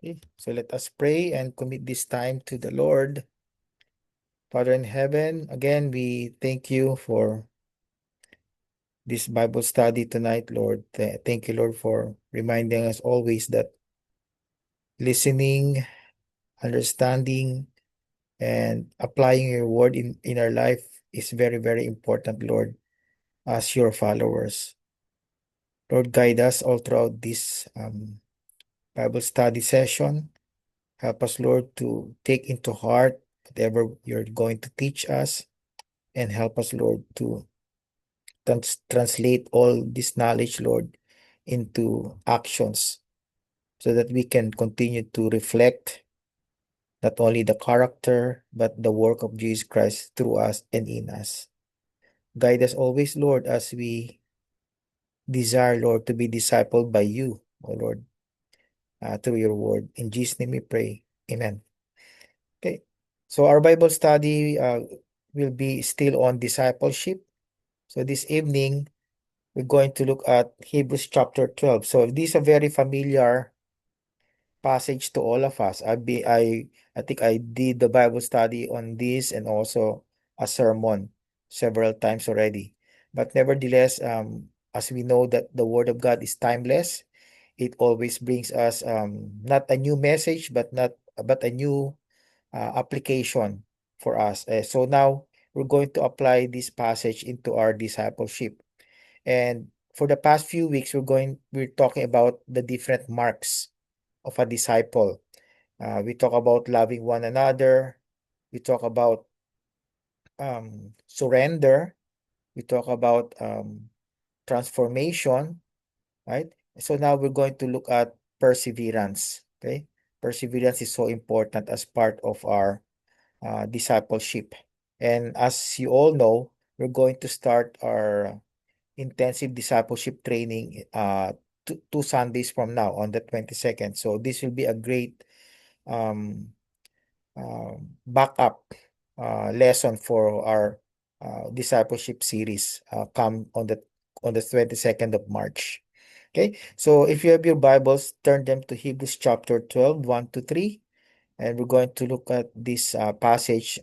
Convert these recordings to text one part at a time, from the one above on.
Okay, so let us pray and commit this time to the Lord. Father in heaven, again, we thank you for this Bible study tonight, Lord. Thank you, Lord, for reminding us always that listening, understanding, and applying your word in our life is very, very important, Lord, as your followers. Lord, guide us all throughout this Bible study session. Help us, Lord, to take into heart whatever you're going to teach us, and help us, Lord, to translate all this knowledge, Lord, into actions so that we can continue to reflect not only the character, but the work of Jesus Christ through us and in us. Guide us always, Lord, as we desire, Lord, to be discipled by you, O Lord, through your word. In Jesus' name we pray. Amen. Okay. So our Bible study will be still on discipleship. So this evening, we're going to look at Hebrews chapter 12. So this is a very familiar passage to all of us. I think I did the Bible study on this and also a sermon several times already. But nevertheless, as we know that the Word of God is timeless, it always brings us not a new message, but a new application for us. So now we're going to apply this passage into our discipleship. And for the past few weeks, we're talking about the different marks of a disciple. We talk about loving one another. We talk about surrender. We talk about transformation, right? So now we're going to look at perseverance. Okay, perseverance is so important as part of our discipleship. And as you all know, we're going to start our intensive discipleship training 2 Sundays from now on the 22nd. So this will be a great um, backup lesson for our discipleship series come on the 22nd of March. Okay, so if you have your Bibles, turn them to Hebrews chapter 12, 1 to 3, and we're going to look at this passage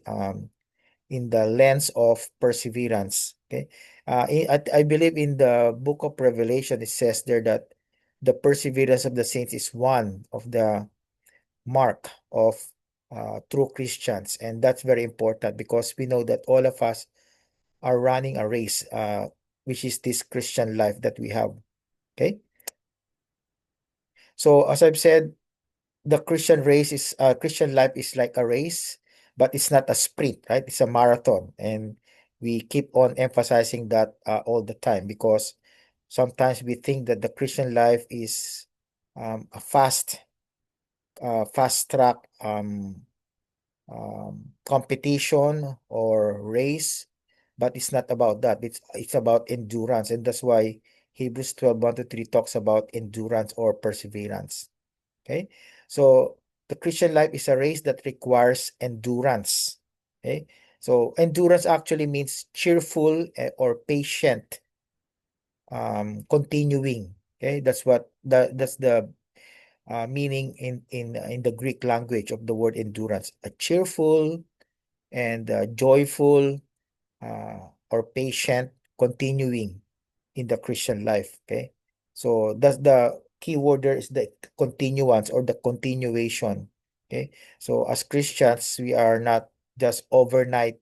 in the lens of perseverance. Okay, I believe in the book of Revelation, it says there that the perseverance of the saints is one of the mark of true Christians, and that's very important because we know that all of us are running a race, which is this Christian life that we have. Okay, so as I've said, the Christian life is like a race, but it's not a sprint, right? It's a marathon, and we keep on emphasizing that all the time because sometimes we think that the Christian life is a fast track competition or race, but it's not about that. It's about endurance, and that's why Hebrews 12, 1 to 3 talks about endurance or perseverance. Okay, so the Christian life is a race that requires endurance. Okay, so endurance actually means cheerful or patient, continuing. Okay, that's the meaning in the Greek language of the word endurance. A cheerful and joyful or patient continuing in the Christian life. Okay, so that's the key word there is the continuance or the continuation. Okay, so as Christians, we are not just overnight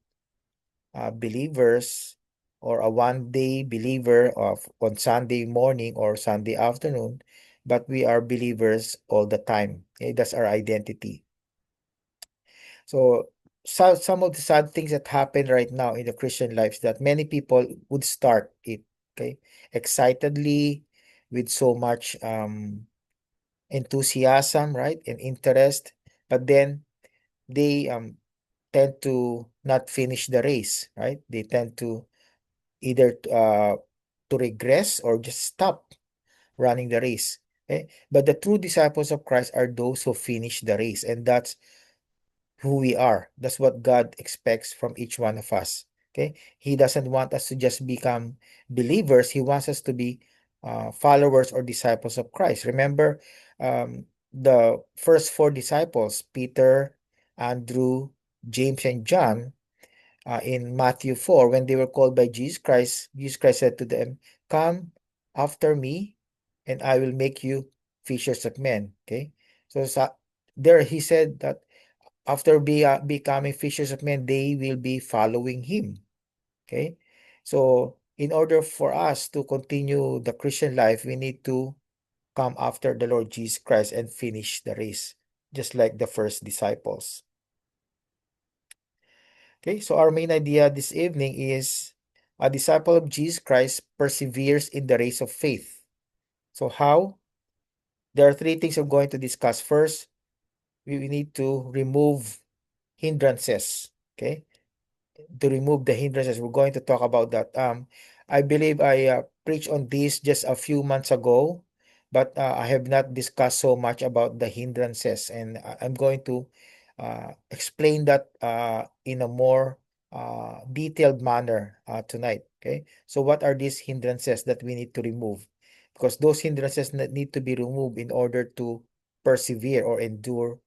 believers or a one-day believer of on Sunday morning or Sunday afternoon, but we are believers all the time. Okay, that's our identity. So, some of the sad things that happen right now in the Christian lives that many people would start it, okay, excitedly with so much enthusiasm, right, and interest, but then they tend to not finish the race, right? They tend to either to regress or just stop running the race. Okay? But the true disciples of Christ are those who finish the race, and that's who we are. That's what God expects from each one of us. Okay, He doesn't want us to just become believers. He wants us to be followers or disciples of Christ. Remember, the first four disciples, Peter, Andrew, James, and John, in Matthew 4, when they were called by Jesus Christ said to them, "Come after me, and I will make you fishers of men." Okay. So there he said that after becoming fishers of men, they will be following him. Okay. So in order for us to continue the Christian life, we need to come after the Lord Jesus Christ and finish the race, just like the first disciples. Okay, so our main idea this evening is a disciple of Jesus Christ perseveres in the race of faith. So how? There are three things I'm going to discuss. First, we need to remove hindrances. Okay, to remove the hindrances. We're going to talk about that. I believe I preached on this just a few months ago, but I have not discussed so much about the hindrances, and I'm going to explain that in a more detailed manner tonight. Okay, so what are these hindrances that we need to remove? Because those hindrances need to be removed in order to persevere or endure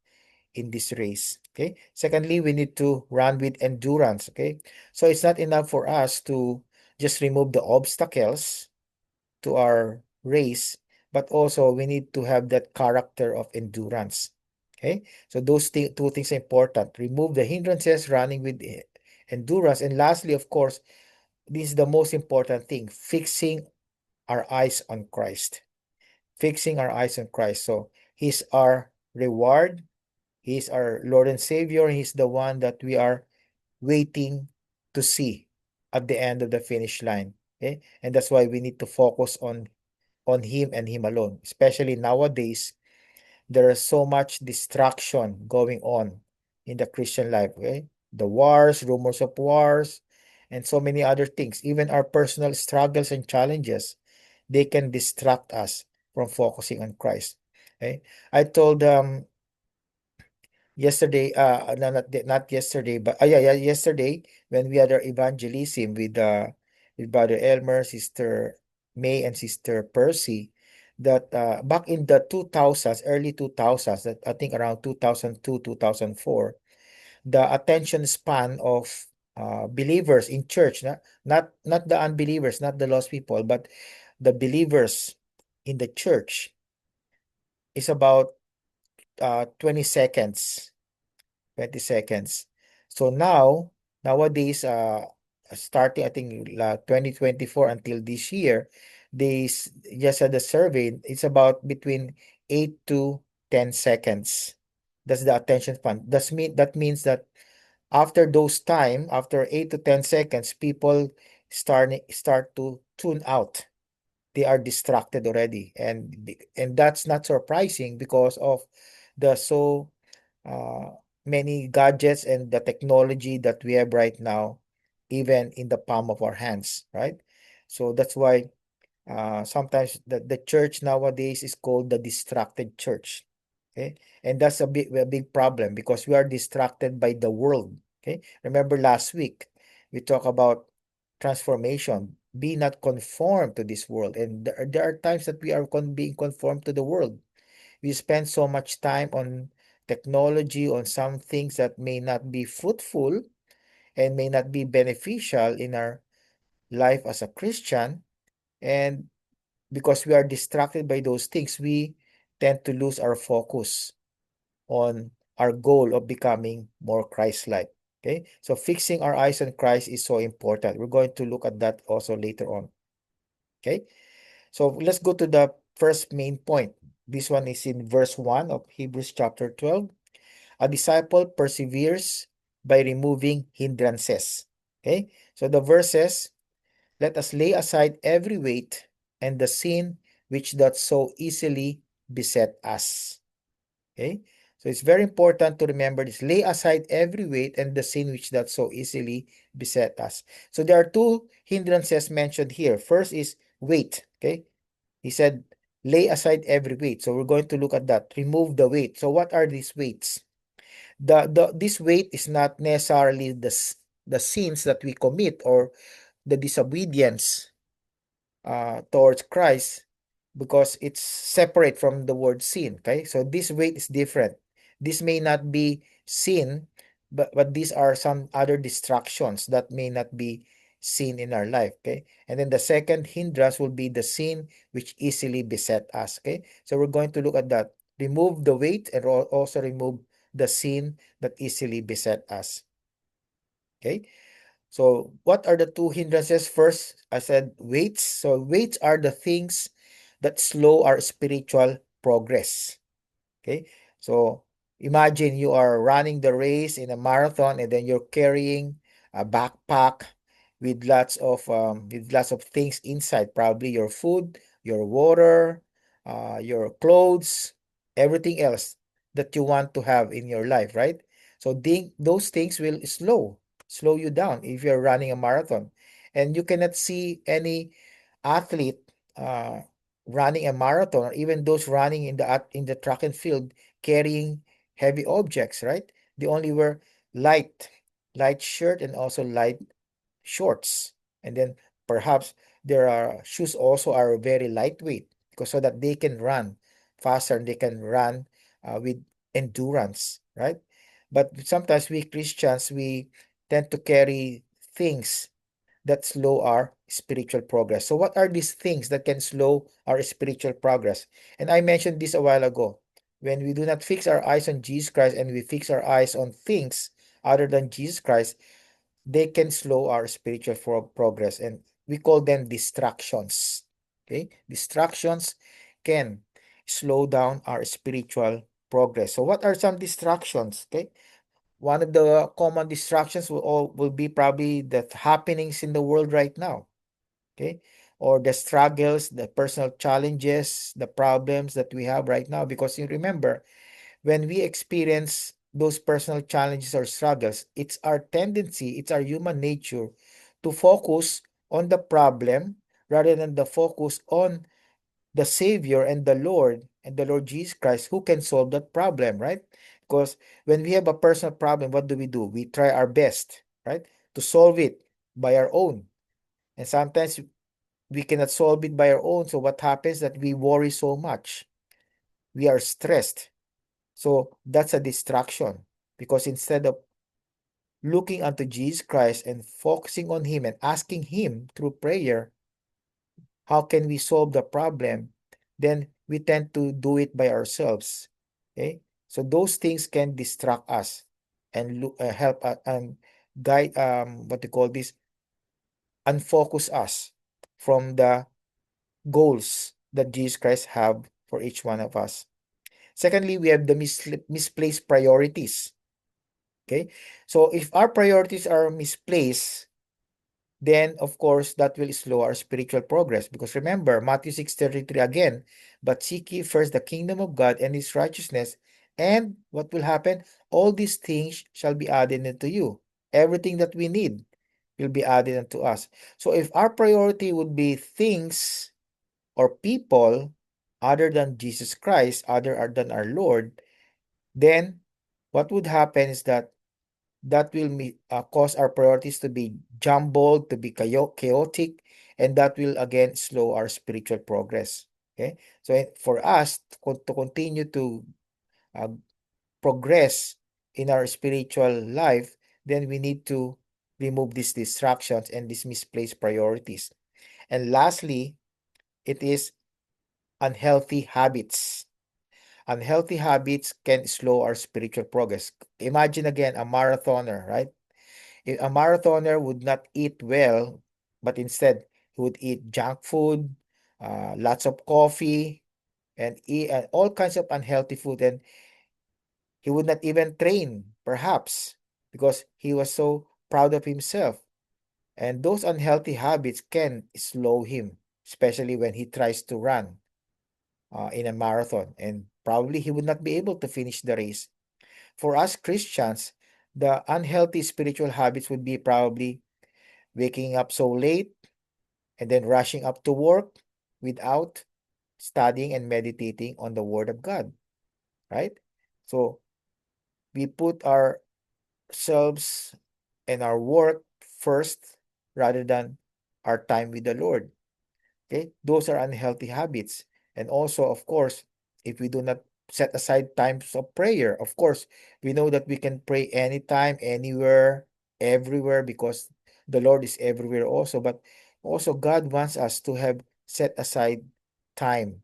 in this race. Okay. Secondly, we need to run with endurance. Okay. So it's not enough for us to just remove the obstacles to our race, but also we need to have that character of endurance. Okay. So those two things are important. Remove the hindrances, running with endurance. And lastly, of course, this is the most important thing, fixing our eyes on Christ. Fixing our eyes on Christ. So He's our reward. He's our Lord and Savior. He's the one that we are waiting to see at the end of the finish line. Okay? And that's why we need to focus on Him and Him alone. Especially nowadays, there is so much distraction going on in the Christian life. Okay? The wars, rumors of wars, and so many other things. Even our personal struggles and challenges, they can distract us from focusing on Christ. Okay? I told yesterday, no, not yesterday, but yeah, yesterday when we had our evangelism with Brother Elmer, Sister May, and Sister Percy, that back in the 2000s, early 2000s, that I think around 2002, 2004, the attention span of believers in church, not the unbelievers, not the lost people, but the believers in the church is about 20 seconds. 20 seconds. So nowadays, starting I think 2024 until this year, just had a survey. It's about between 8 to 10 seconds. That's the attention span. That means that after 8 to 10 seconds, people start to tune out. They are distracted already, and that's not surprising because of the so uh, many gadgets and the technology that we have right now, even in the palm of our hands, right? So that's why sometimes the church nowadays is called the distracted church. Okay, and that's a big problem because we are distracted by the world. Okay, remember last week we talked about transformation. Be not conformed to this world, and there are times that we are being conformed to the world. We spend so much time on technology, on some things that may not be fruitful and may not be beneficial in our life as a Christian. And because we are distracted by those things, we tend to lose our focus on our goal of becoming more Christ-like. Okay, so fixing our eyes on Christ is so important. We're going to look at that also later on. Okay, so let's go to the first main point. This one is in verse 1 of Hebrews chapter 12. A disciple perseveres by removing hindrances. Okay, so the verse says, let us lay aside every weight and the sin which doth so easily beset us. Okay, so it's very important to remember this. Lay aside every weight and the sin which doth so easily beset us. So there are two hindrances mentioned here. First is weight. Okay, he said, lay aside every weight. So we're going to look at that. Remove the weight. So what are these weights? This weight is not necessarily the sins that we commit or the disobedience towards Christ. because it's separate from the word sin. Okay, so this weight is different. This may not be sin, but these are some other distractions that may not be seen in our life. Okay, and then the second hindrance will be the sin which easily beset us. Okay, so we're going to look at that. Remove the weight and also remove the sin that easily beset us. Okay, so what are the two hindrances? First, I said weights. So weights are the things that slow our spiritual progress. Okay, so imagine you are running the race in a marathon, and then you're carrying a backpack with lots of things inside, probably your food, your water, your clothes, everything else that you want to have in your life, right? So those things will slow you down if you're running a marathon, and you cannot see any athlete uh, running a marathon, or even those running in the track and field carrying heavy objects, right? They only wear light light shirt and also light shorts, and then perhaps their shoes also are very lightweight because so that they can run faster and they can run with endurance, right? But sometimes we Christians, we tend to carry things that slow our spiritual progress. So what are these things that can slow our spiritual progress? And I mentioned this a while ago. When we do not fix our eyes on Jesus Christ and we fix our eyes on things other than Jesus Christ, they can slow our spiritual progress. And we call them distractions. Okay? Distractions can slow down our spiritual progress. So what are some distractions? Okay? One of the common distractions will be probably the happenings in the world right now, okay? Or the struggles, the personal challenges, the problems that we have right now. Because you remember, when we experience those personal challenges or struggles, it's our tendency, it's our human nature to focus on the problem rather than the focus on the Savior and the Lord Jesus Christ who can solve that problem, right? Because when we have a personal problem, what do? We try our best, right, to solve it by our own. And sometimes we cannot solve it by our own. So what happens that we worry so much? We are stressed. So that's a distraction because instead of looking unto Jesus Christ and focusing on Him and asking Him through prayer, how can we solve the problem, then we tend to do it by ourselves. Okay, so those things can distract us and help and guide, what you call this, unfocus us from the goals that Jesus Christ have for each one of us. Secondly, we have the misplaced priorities. Okay, so if our priorities are misplaced, then of course that will slow our spiritual progress. Because remember, Matthew 6:33 again, but seek ye first the kingdom of God and his righteousness, and what will happen? All these things shall be added unto you. Everything that we need will be added unto us. So if our priority would be things or people other than Jesus Christ, other than our Lord, then what would happen is that will cause our priorities to be jumbled, to be chaotic, and that will again slow our spiritual progress. Okay, so for us to continue to uh, progress in our spiritual life, then we need to remove these distractions and these misplaced priorities. And lastly, it is unhealthy habits. Unhealthy habits can slow our spiritual progress. Imagine again a marathoner, right? If a marathoner would not eat well, but instead he would eat junk food, lots of coffee, and eat all kinds of unhealthy food, and he would not even train, perhaps, because he was so proud of himself. And those unhealthy habits can slow him, especially when he tries to run in a marathon, and probably he would not be able to finish the race. For us Christians, the unhealthy spiritual habits would be probably waking up so late and then rushing up to work without studying and meditating on the Word of God, right? So we put ourselves and our work first rather than our time with the Lord. Okay, those are unhealthy habits. And also, of course, if we do not set aside times of prayer, of course, we know that we can pray anytime, anywhere, everywhere, because the Lord is everywhere also. But also, God wants us to have set aside time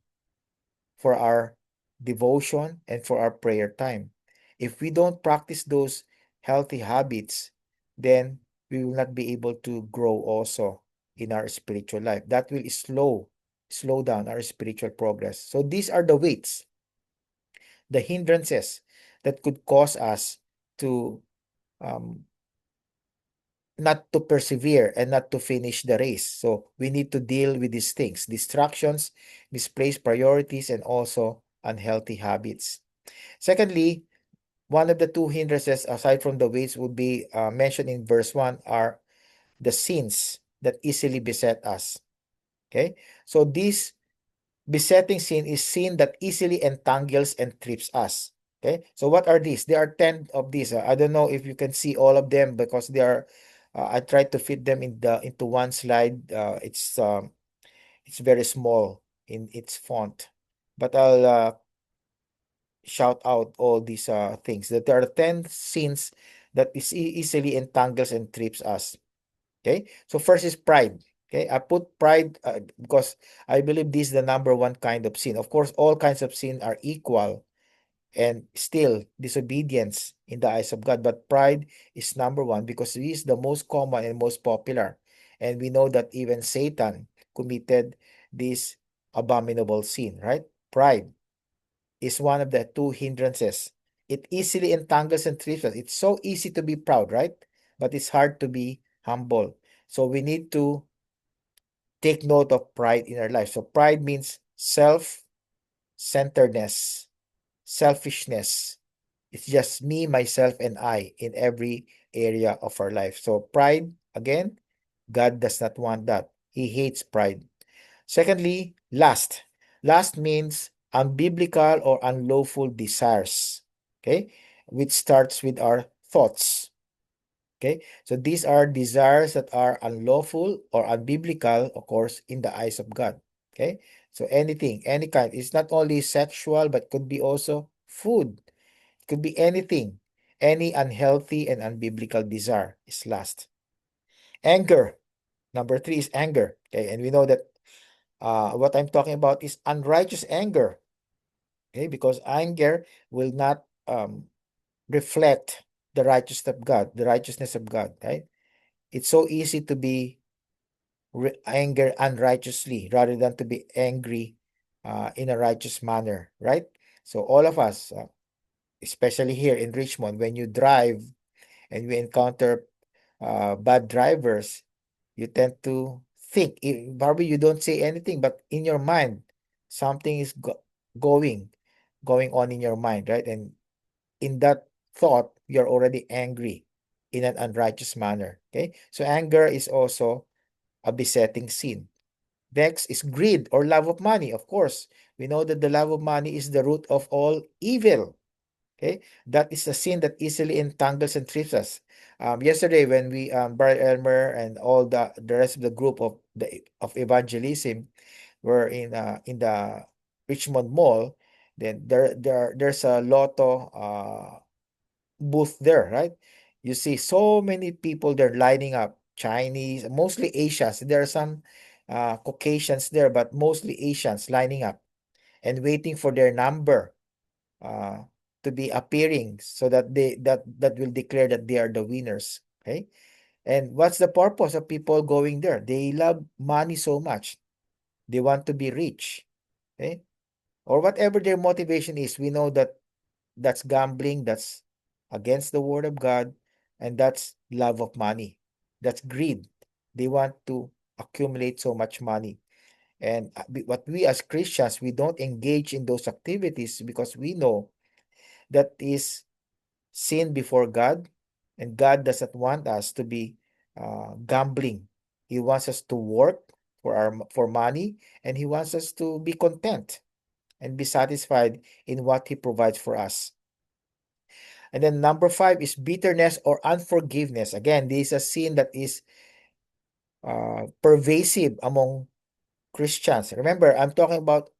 for our devotion and for our prayer time. If we don't practice those healthy habits, then we will not be able to grow also in our spiritual life. That will slow down our spiritual progress. So these are the weights, the hindrances that could cause us to um, not to persevere and not to finish the race. So we need to deal with these things: distractions, misplaced priorities, and also unhealthy habits. Secondly, one of the two hindrances aside from the weights would be mentioned in verse 1 are the sins that easily beset us. Okay, so this besetting sin is sin that easily entangles and trips us. Okay, so what are these? There are 10 of these. I don't know if you can see all of them because they are. I tried to fit them into one slide. It's very small in its font, but I'll shout out all these things. That there are 10 sins that is easily entangles and trips us. Okay, so first is pride. Okay, I put pride because I believe this is the number one kind of sin. Of course, all kinds of sin are equal and still disobedience in the eyes of God, but pride is number one because it is the most common and most popular. And we know that even Satan committed this abominable sin, right? Pride is one of the two hindrances. It easily entangles and trips us. It's so easy to be proud, right? But it's hard to be humble. So we need to take note of pride in our life. So pride means self-centeredness, selfishness. It's just me, myself, and I in every area of our life. So pride, again, God does not want that. He hates pride. Secondly, lust. Lust means unbiblical or unlawful desires, okay, which starts with our thoughts. Okay, so these are desires that are unlawful or unbiblical, of course, in the eyes of God. Okay, so anything, any kind, it's not only sexual, but could be also food, it could be anything, any unhealthy and unbiblical desire is lust. Anger, number three is anger. Okay, and we know that what I'm talking about is unrighteous anger. Okay, because anger will not reflect the righteousness of God, the righteousness of God, right? It's so easy to be anger unrighteously rather than to be angry in a righteous manner, right? So all of us, especially here in Richmond, when you drive and you encounter bad drivers, you tend to think. Probably you don't say anything, but in your mind, something is going going on in your mind, right? And in that thought, you're already angry in an unrighteous manner. Okay, so anger is also a besetting sin. Next is greed or love of money. Of course, we know that the love of money is the root of all evil. Okay, that is a sin that easily entangles and trips us. Yesterday, when we Brother Elmer and all the rest of the group of evangelism were in the Richmond Mall, then there's a lotto booth there, right? You see so many people there lining up, Chinese, mostly Asians. There are some Caucasians there, but mostly Asians lining up and waiting for their number uh, to be appearing so that that will declare that they are the winners. Okay. And what's the purpose of people going there? They love money so much. They want to be rich. Okay. Or whatever their motivation is, we know that that's gambling, that's against the word of God, and that's love of money. That's greed. They want to accumulate so much money. And what we as Christians, we don't engage in those activities because we know that is sin before God, and God doesn't want us to be gambling. He wants us to work for money, and He wants us to be content and be satisfied in what He provides for us. And then number five is bitterness or unforgiveness. Again, this is a sin that is pervasive among Christians. Remember, I'm talking about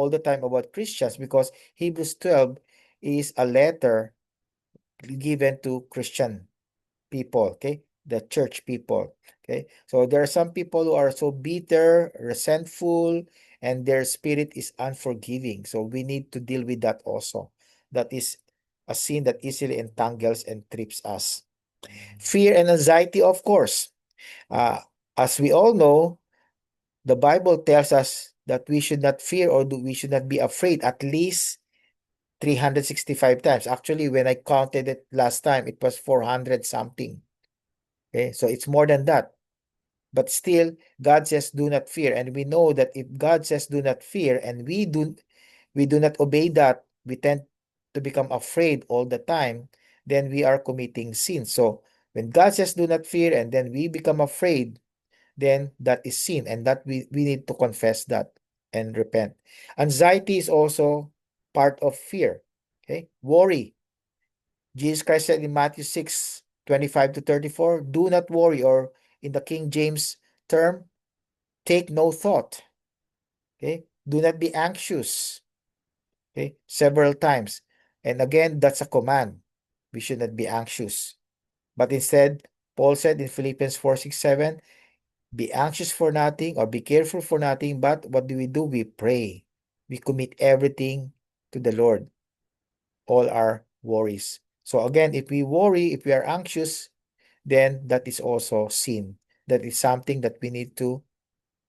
all the time about Christians because Hebrews 12 is a letter given to Christian people, okay? The church people, okay? So there are some people who are so bitter, resentful, and their spirit is unforgiving. So we need to deal with that also. That is a sin that easily entangles and trips us. Fear and anxiety, of course. Uh, as we all know, the Bible tells us that we should not fear or we should not be afraid at least 365 times. Actually, when I counted it last time, it was 400 something. Okay, so it's more than that. But still, God says, do not fear. And we know that if God says, do not fear, and we do not obey that, we tend to become afraid all the time, then we are committing sin. So when God says, do not fear, and then we become afraid, then that is sin. And that we need to confess that and repent. Anxiety is also part of fear. Okay, worry. Jesus Christ said in Matthew 6:25 to 34, do not worry, or in the King James term, take no thought. Okay, do not be anxious. Okay, several times. And again, that's a command. We should not be anxious. But instead, Paul said in Philippians 4:6-7, be anxious for nothing or be careful for nothing. But what do? We pray. We commit everything to the Lord, all our worries. So again, if we worry, if we are anxious, then that is also sin. That is something that we need to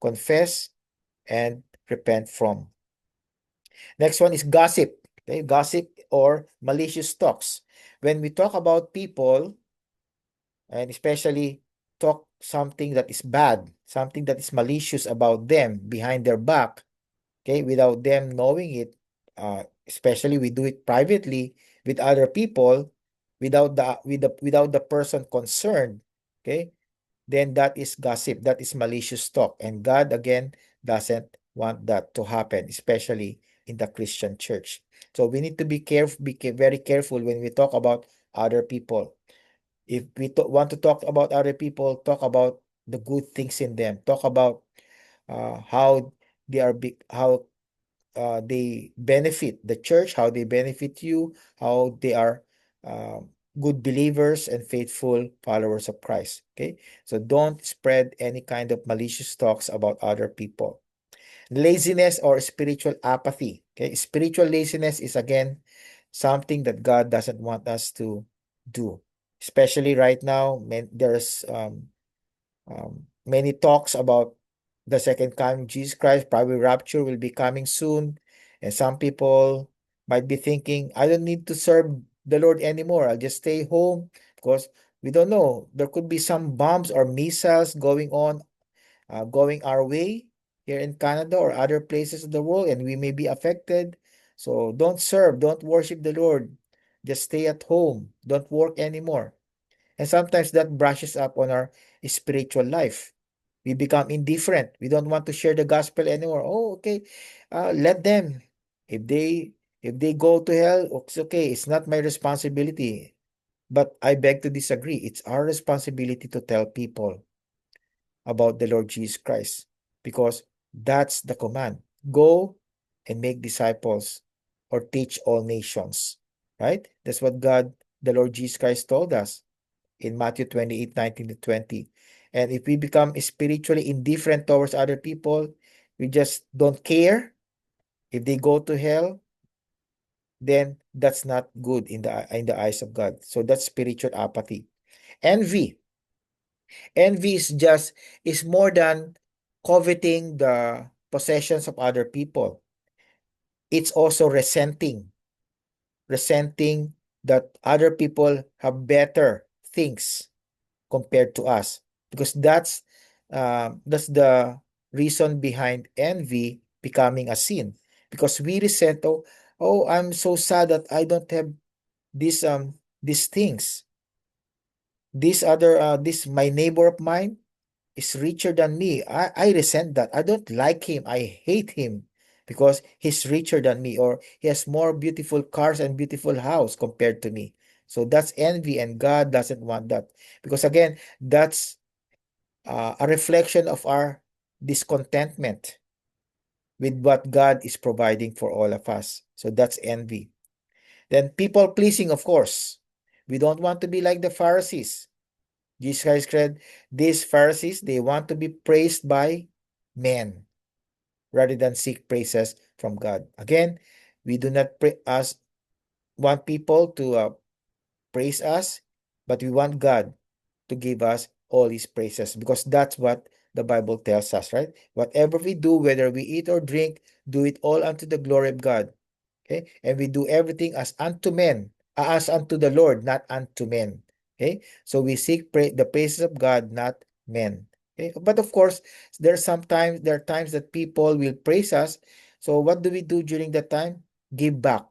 confess and repent from. Next one is gossip. Okay, gossip or malicious talks. When we talk about people, and especially talk something that is bad, something that is malicious about them behind their back, okay, without them knowing it, especially we do it privately with other people, without the person concerned, okay, then that is gossip, that is malicious talk. And God, again, doesn't want that to happen, especially in the Christian church. So we need to be careful, very careful when we talk about other people. If we want to talk about other people, talk about the good things in them. Talk about how they are big, how they benefit the church, how they benefit you, how they are good believers and faithful followers of Christ. Okay, so don't spread any kind of malicious talks about other people. Laziness or spiritual apathy. Okay, spiritual laziness is again something that God doesn't want us to do, especially right now. There's many talks about the second coming of Jesus Christ, probably rapture will be coming soon. And some people might be thinking, I don't need to serve the Lord anymore. I'll just stay home because we don't know. There could be some bombs or missiles going our way here in Canada or other places of the world, and we may be affected. So don't serve, don't worship the Lord. Just stay at home. Don't work anymore. And sometimes that brushes up on our spiritual life. We become indifferent. We don't want to share the gospel anymore. Oh, okay. Let them. If they go to hell, it's okay. It's not my responsibility. But I beg to disagree. It's our responsibility to tell people about the Lord Jesus Christ because that's the command. Go and make disciples or teach all nations. Right? That's what God, the Lord Jesus Christ told us in Matthew 28:19-20. And if we become spiritually indifferent towards other people, we just don't care if they go to hell, then that's not good in the eyes of God. So that's spiritual apathy. Envy. Envy is more than coveting the possessions of other people. It's also resenting that other people have better things compared to us, because that's the reason behind envy becoming a sin, because we resent, oh, I'm so sad that I don't have these things. This my neighbor of mine is richer than me. I resent that. I don't like him. I hate him because he's richer than me, or he has more beautiful cars and beautiful house compared to me. So that's envy, and God doesn't want that, because again, that's a reflection of our discontentment. with what God is providing for all of us. So that's envy. Then people pleasing, of course. We don't want to be like the Pharisees. Jesus Christ said, these Pharisees, they want to be praised by men rather than seek praises from God. Again, we do not want people to praise us, but we want God to give us all his praises, because that's what the Bible tells us, right? Whatever we do, whether we eat or drink, do it all unto the glory of God. Okay? And we do everything as unto men, as unto the Lord, not unto men. Okay? So we seek the praises of God, not men. Okay? But of course, there are times that people will praise us. So what do we do during that time? Give back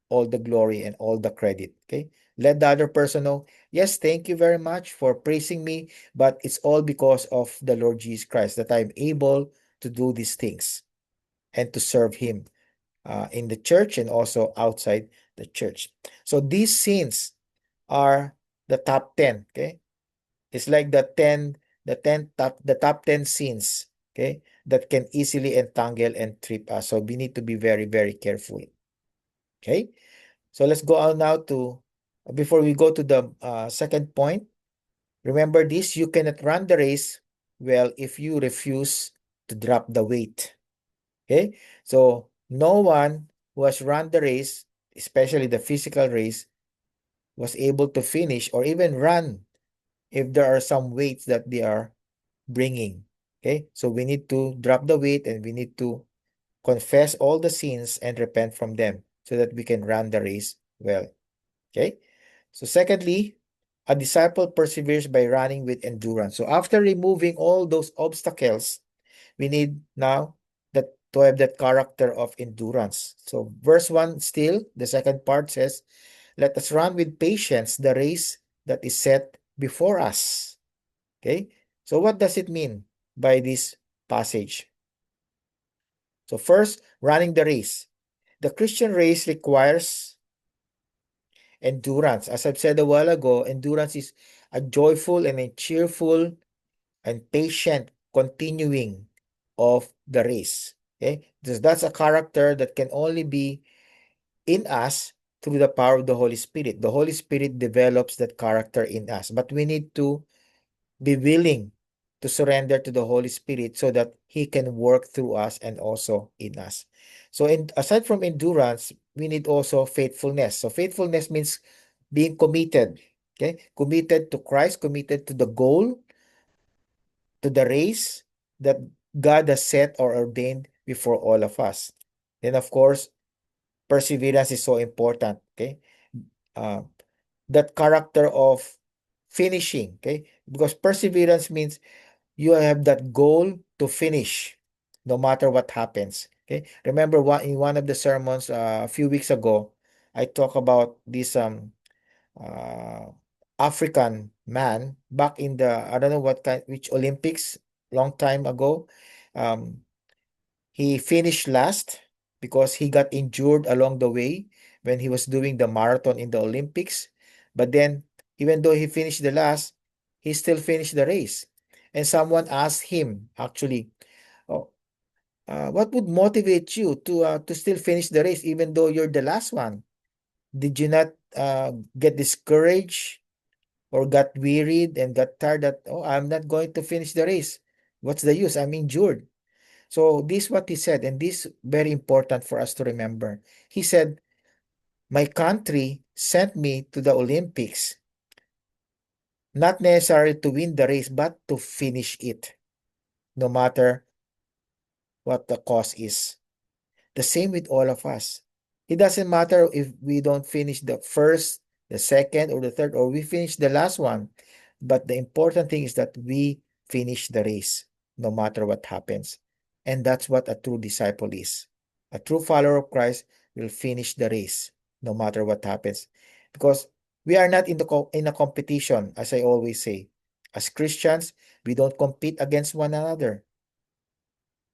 all the glory and all the credit. Okay? Let the other person know, yes, thank you very much for praising me, but it's all because of the Lord Jesus Christ that I'm able to do these things and to serve him in the church and also outside the church. So these sins are the top 10. Okay, it's like the top 10 sins. Okay, that can easily entangle and trip us. So we need to be very, very careful. Okay, so let's go on now to, before we go to the second point. Remember this: you cannot run the race well if you refuse to drop the weight. Okay, so no one who has run the race, especially the physical race, was able to finish or even run if there are some weights that they are bringing. Okay, so we need to drop the weight and we need to confess all the sins and repent from them so that we can run the race well. Okay, so secondly, a disciple perseveres by running with endurance. So after removing all those obstacles, we need now that to have that character of endurance. So verse 1 still, the second part says, let us run with patience the race that is set before us. Okay? So what does it mean by this passage? So first, running the race. The Christian race requires endurance. As I've said a while ago, endurance is a joyful and a cheerful and patient continuing of the race. Okay? Because that's a character that can only be in us through the power of the Holy Spirit. The Holy Spirit develops that character in us, but we need to be willing to surrender to the Holy Spirit so that He can work through us and also in us. So, aside from endurance, we need also faithfulness. So, faithfulness means being committed. Okay, committed to Christ, committed to the goal, to the race that God has set or ordained before all of us. Then, of course, perseverance is so important. Okay, uh, that character of finishing. Okay, because perseverance means you have that goal to finish, no matter what happens. Okay, remember in one of the sermons a few weeks ago, I talk about this uh, African man back in the, I don't know which Olympics, long time ago. Um, he finished last because he got injured along the way when he was doing the marathon in the Olympics. But then, even though he finished the last, he still finished the race. And someone asked him, actually, oh, what would motivate you to still finish the race even though you're the last one? Did you not get discouraged or got wearied and got tired that, oh, I'm not going to finish the race? What's the use? I'm injured. So this what he said, and this very important for us to remember. He said, my country sent me to the Olympics, not necessarily to win the race, but to finish it, no matter what the cost is. The same with all of us. It doesn't matter if we don't finish the first, the second, or the third, or we finish the last one. But the important thing is that we finish the race, no matter what happens. And that's what a true disciple is. A true follower of Christ will finish the race, no matter what happens. Because we are not in a competition, as I always say. As Christians, we don't compete against one another.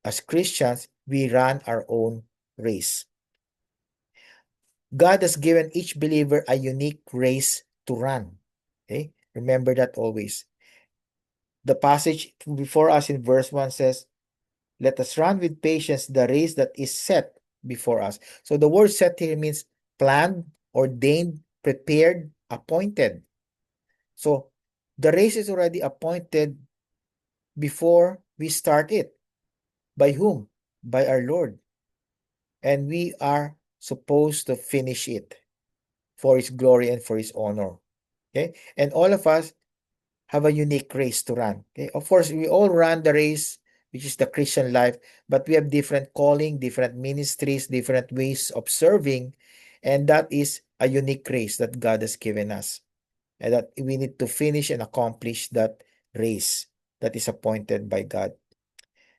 As Christians, we run our own race. God has given each believer a unique race to run. Okay? Remember that always. The passage before us in verse 1 says, Let us run with patience the race that is set before us. So the word set here means planned, ordained, prepared, appointed. So the race is already appointed before we start it. By whom? By our Lord. And we are supposed to finish it for His glory and for His honor. Okay? And all of us have a unique race to run. Okay? Of course, we all run the race, which is the Christian life, but we have different calling, different ministries, different ways of serving, and that is a unique race that God has given us. And that we need to finish and accomplish that race that is appointed by God.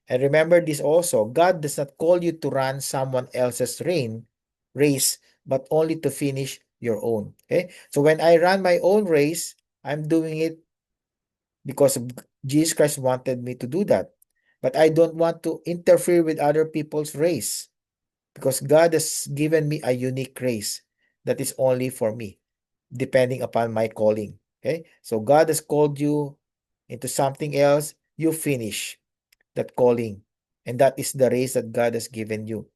And remember this also, God does not call you to run someone else's race, but only to finish your own. Okay? So when I run my own race, I'm doing it because Jesus Christ wanted me to do that. But I don't want to interfere with other people's race because God has given me a unique race that is only for me, depending upon my calling. Okay? So God has called you into something else, you finish that calling. And that is the race that God has given you.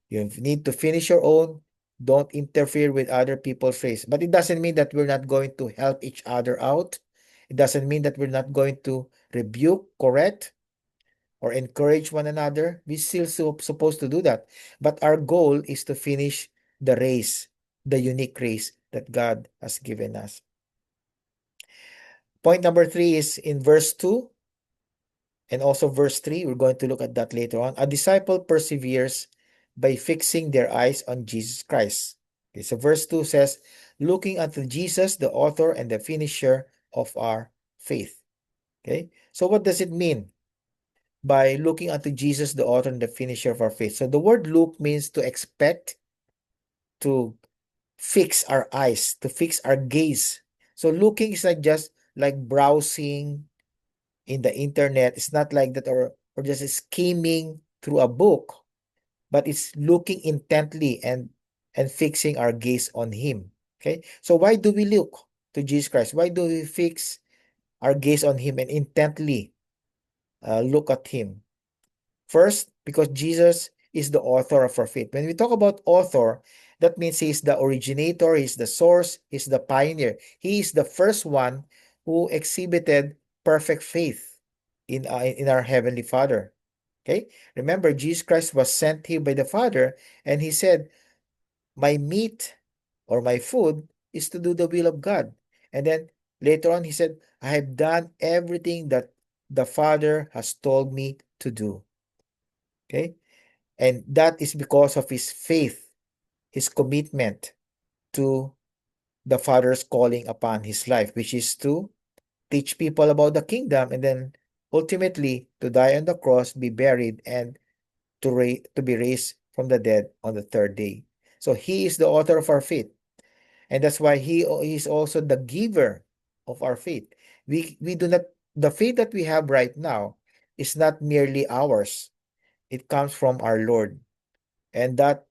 You need to finish your own. Don't interfere with other people's race. But it doesn't mean that we're not going to help each other out. It doesn't mean that we're not going to rebuke, correct, or encourage one another. We still supposed to do that. But our goal is to finish the race, the unique race that God has given us. Point number 3 is in verse 2 and also verse 3. We're going to look at that later on. A disciple perseveres by fixing their eyes on Jesus Christ. Okay, so verse 2 says, looking unto Jesus, the author and the finisher of our faith. Okay, so what does it mean by looking unto Jesus, the author and the finisher of our faith? So the word look means to expect, to fix our eyes, to fix our gaze. So looking is not just like browsing in the internet. It's not like that, or just skimming through a book, but it's looking intently and fixing our gaze on Him. Okay, so why do we look to Jesus Christ? Why do we fix our gaze on Him and intently look at Him? First, because Jesus is the author of our faith. When we talk about author, that means He's the originator, He's the source, He's the pioneer. He is the first one who exhibited perfect faith in our Heavenly Father. Okay? Remember, Jesus Christ was sent here by the Father, and He said, my meat or my food is to do the will of God. And then later on, He said, I have done everything that the Father has told me to do. Okay? And that is because of His faith, His commitment to the Father's calling upon His life, which is to teach people about the kingdom and then ultimately to die on the cross, be buried, and to be raised from the dead on the third day. So He is the author of our faith. And that's why He is also the giver of our faith. We do not, the faith that we have right now is not merely ours. It comes from our Lord. And that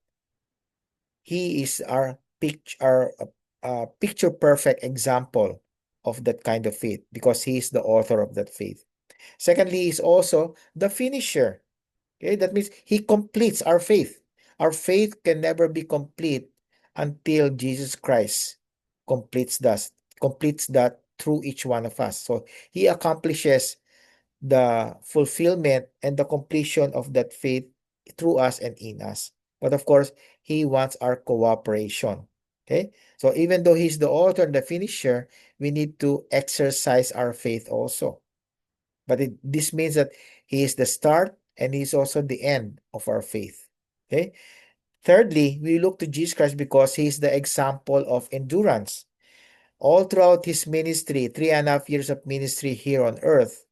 He is our picture perfect example of that kind of faith because He is the author of that faith. Secondly, He is also the finisher. Okay, that means He completes our faith. Our faith can never be complete until Jesus Christ completes that through each one of us. So He accomplishes the fulfillment and the completion of that faith through us and in us. But of course, He wants our cooperation. Okay? So even though He's the author and the finisher, we need to exercise our faith also. But this means that He is the start and He is also the end of our faith. Okay? Thirdly, we look to Jesus Christ because He is the example of endurance. All throughout His ministry, 3.5 years of ministry here on earth,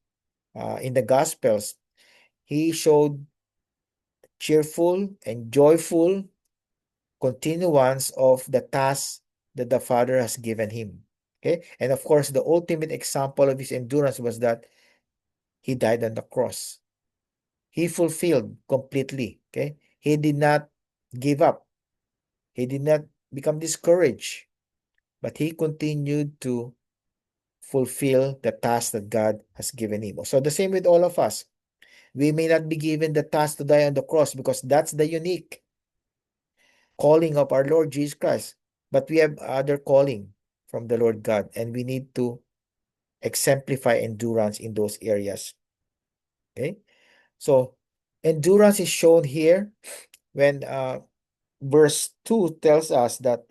in the Gospels, He showed cheerful and joyful continuance of the task that the Father has given Him. Okay? And of course, the ultimate example of His endurance was that He died on the cross. He fulfilled completely. Okay? He did not give up. He did not become discouraged, but He continued to fulfill the task that God has given Him. So the same with all of us. We may not be given the task to die on the cross because that's the unique calling of our Lord Jesus Christ. But we have other calling from the Lord God, and we need to exemplify endurance in those areas. Okay? So, endurance is shown here when verse 2 tells us that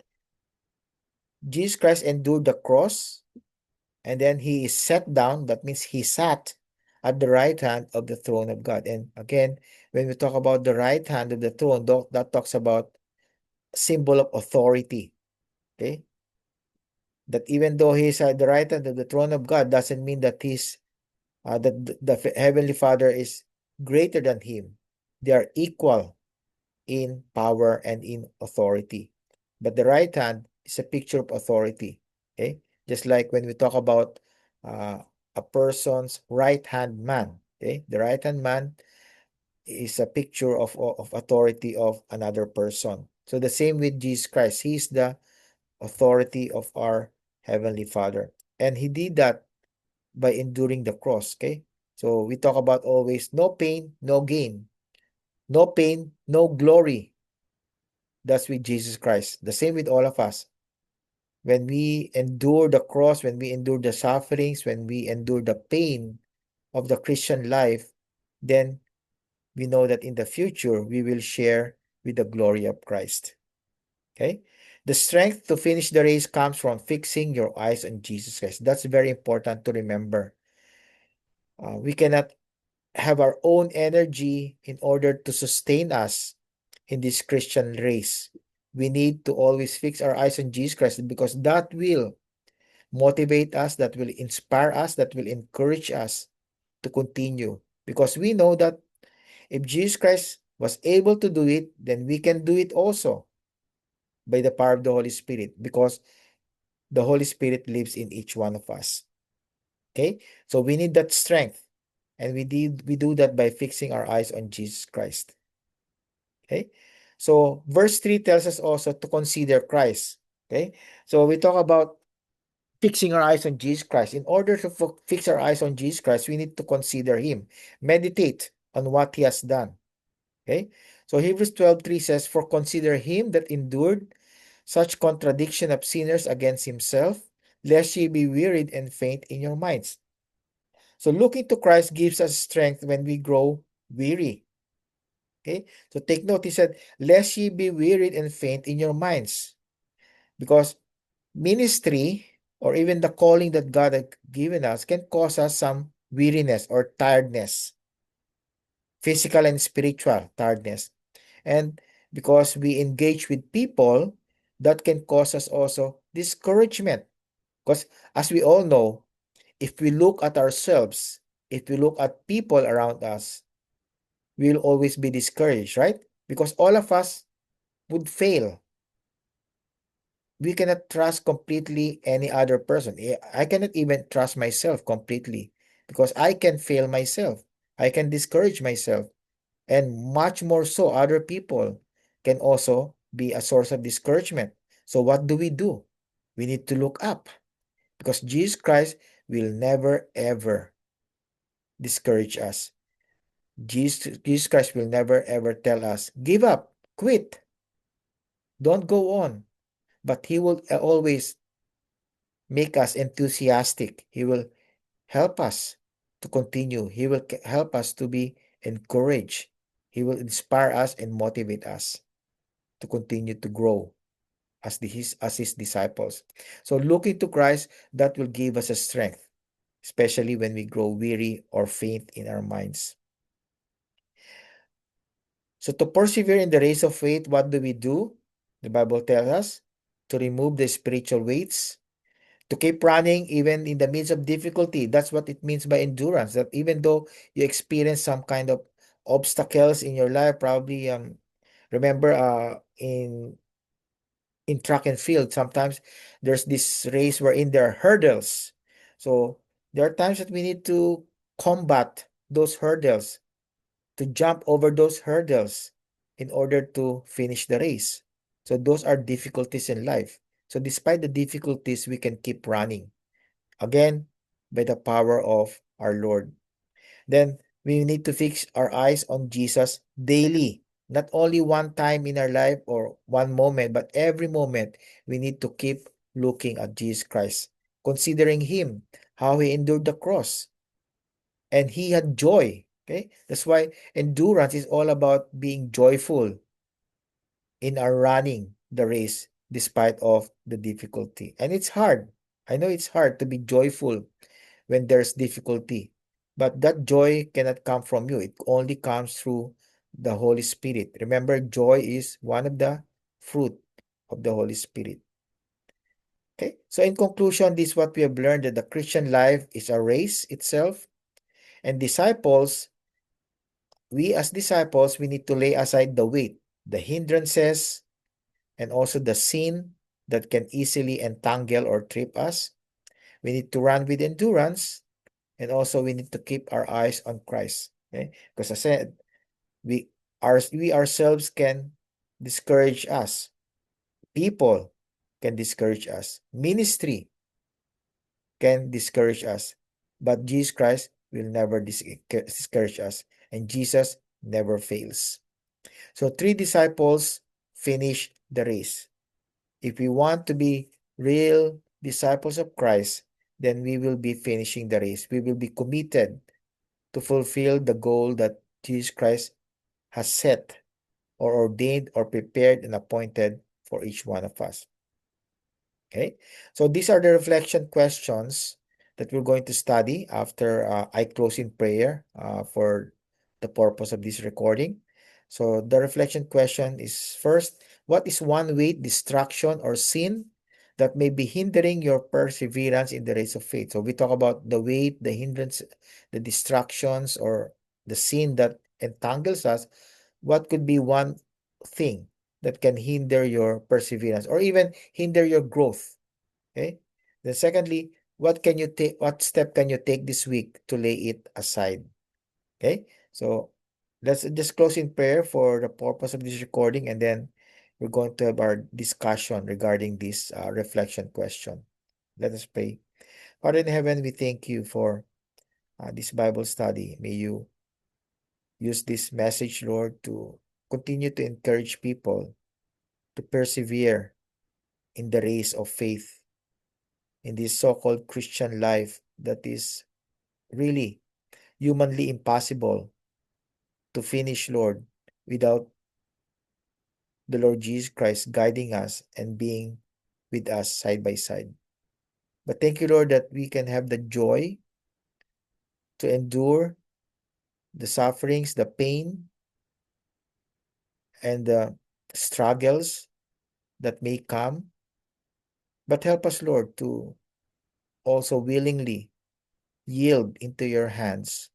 Jesus Christ endured the cross and then he is set down. That means he sat at the right hand of the throne of God. And again, when we talk about the right hand of the throne, that talks about symbol of authority. Okay? That even though he is at the right hand of the throne of God, doesn't mean that the Heavenly Father is greater than him. They are equal in power and in authority. But the right hand is a picture of authority. Okay? Just like when we talk about a person's right hand man. Okay? The right hand man is a picture of authority of another person. So the same with Jesus Christ. He is the authority of our Heavenly Father. And he did that by enduring the cross. Okay? So we talk about always no pain, no gain. No pain, no glory. That's with Jesus Christ. The same with all of us. When we endure the cross, when we endure the sufferings, when we endure the pain of the Christian life, then we know that in the future we will share with the glory of Christ. Okay? The strength to finish the race comes from fixing your eyes on Jesus Christ. That's very important to remember. We cannot have our own energy in order to sustain us in this Christian race. We need to always fix our eyes on Jesus Christ because that will motivate us, that will inspire us, that will encourage us to continue. Because we know that if Jesus Christ was able to do it, then we can do it also by the power of the Holy Spirit because the Holy Spirit lives in each one of us. Okay? So we need that strength. And we do that by fixing our eyes on Jesus Christ. Okay? So verse 3 tells us also to consider Christ. Okay? So we talk about fixing our eyes on Jesus Christ. In order to fix our eyes on Jesus Christ, we need to consider him. Meditate on what he has done. Okay? So Hebrews 12:3 says, "For consider him that endured such contradiction of sinners against himself, lest ye be wearied and faint in your minds." So looking to Christ gives us strength when we grow weary. Okay? So take note, he said, "Lest ye be wearied and faint in your minds." Because ministry or even the calling that God has given us can cause us some weariness or tiredness, physical and spiritual tiredness. And because we engage with people, that can cause us also discouragement. Because as we all know, if we look at ourselves, if we look at people around us, we'll always be discouraged, right? Because all of us would fail. We cannot trust completely any other person. I cannot even trust myself completely because I can fail myself. I can discourage myself. And much more so, other people can also be a source of discouragement. So what do? We need to look up because Jesus Christ will never ever discourage us. Jesus Christ will never ever tell us, give up, quit, don't go on. But he will always make us enthusiastic. He will help us to continue. He will help us to be encouraged. He will inspire us and motivate us to continue to grow as his disciples. So looking to Christ, that will give us a strength, especially when we grow weary or faint in our minds. So to persevere in the race of faith, what do? The Bible tells us to remove the spiritual weights, to keep running even in the midst of difficulty. That's what it means by endurance. That even though you experience some kind of obstacles in your life, probably remember in track and field, sometimes there's this race wherein there are hurdles. So there are times that we need to combat those hurdles, to jump over those hurdles in order to finish the race. So those are difficulties in life. So despite the difficulties, we can keep running. Again, by the power of our Lord. Then We need to fix our eyes on Jesus daily. Not only one time in our life or one moment, but every moment we need to keep looking at Jesus Christ, considering Him, how He endured the cross, and He had joy. Okay, that's why endurance is all about being joyful in our running the race despite of the difficulty. And it's hard. I know it's hard to be joyful when there's difficulty, but that joy cannot come from you. It only comes through the Holy Spirit. Remember, joy is one of the fruit of the Holy Spirit. Okay, so in conclusion, this is what we have learned, that the Christian life is a race itself, and we as disciples, we need to lay aside the weight, the hindrances, and also the sin that can easily entangle or trip us. We need to run with endurance, and also we need to keep our eyes on Christ. Okay, because I said we ourselves can discourage us. People can discourage us. Ministry can discourage us. But Jesus Christ will never discourage us. And Jesus never fails. So 3 disciples finish the race. If we want to be real disciples of Christ, then we will be finishing the race. We will be committed to fulfill the goal that Jesus Christ has set or ordained or prepared and appointed for each one of us. Okay, so these are the reflection questions that we're going to study after I close in prayer for the purpose of this recording. So the reflection question is, first, what is one weight, distraction, or sin that may be hindering your perseverance in the race of faith? So we talk about the weight, the hindrance, the distractions, or the sin that entangles us. What could be one thing that can hinder your perseverance or even hinder your growth? Okay. Then secondly, what step can you take this week to lay it aside? Okay. So let's just close in prayer for the purpose of this recording, and then we're going to have our discussion regarding this reflection question. Let us pray. Father in heaven, we thank you for this Bible study. May you use this message, Lord, to continue to encourage people to persevere in the race of faith, in this so-called Christian life that is really humanly impossible to finish, Lord, without the Lord Jesus Christ guiding us and being with us side by side. But thank you, Lord, that we can have the joy to endure the sufferings, the pain, and the struggles that may come. But help us, Lord, to also willingly yield into your hands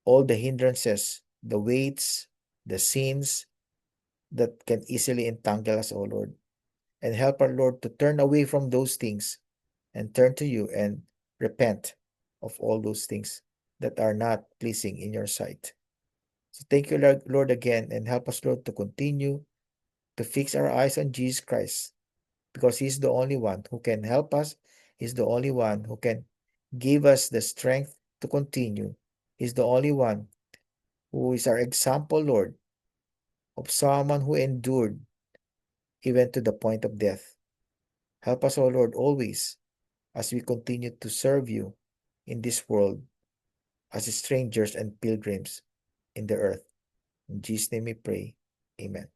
all the hindrances, the weights, the sins that can easily entangle us, O Lord. And help our Lord to turn away from those things and turn to you and repent of all those things that are not pleasing in your sight. So thank you, Lord, again, and help us, Lord, to continue to fix our eyes on Jesus Christ, because He's the only one who can help us. He's the only one who can give us the strength to continue. He's the only one who is our example, Lord, of someone who endured even to the point of death. Help us, O Lord, always as we continue to serve you in this world as strangers and pilgrims in the earth. In Jesus' name we pray. Amen.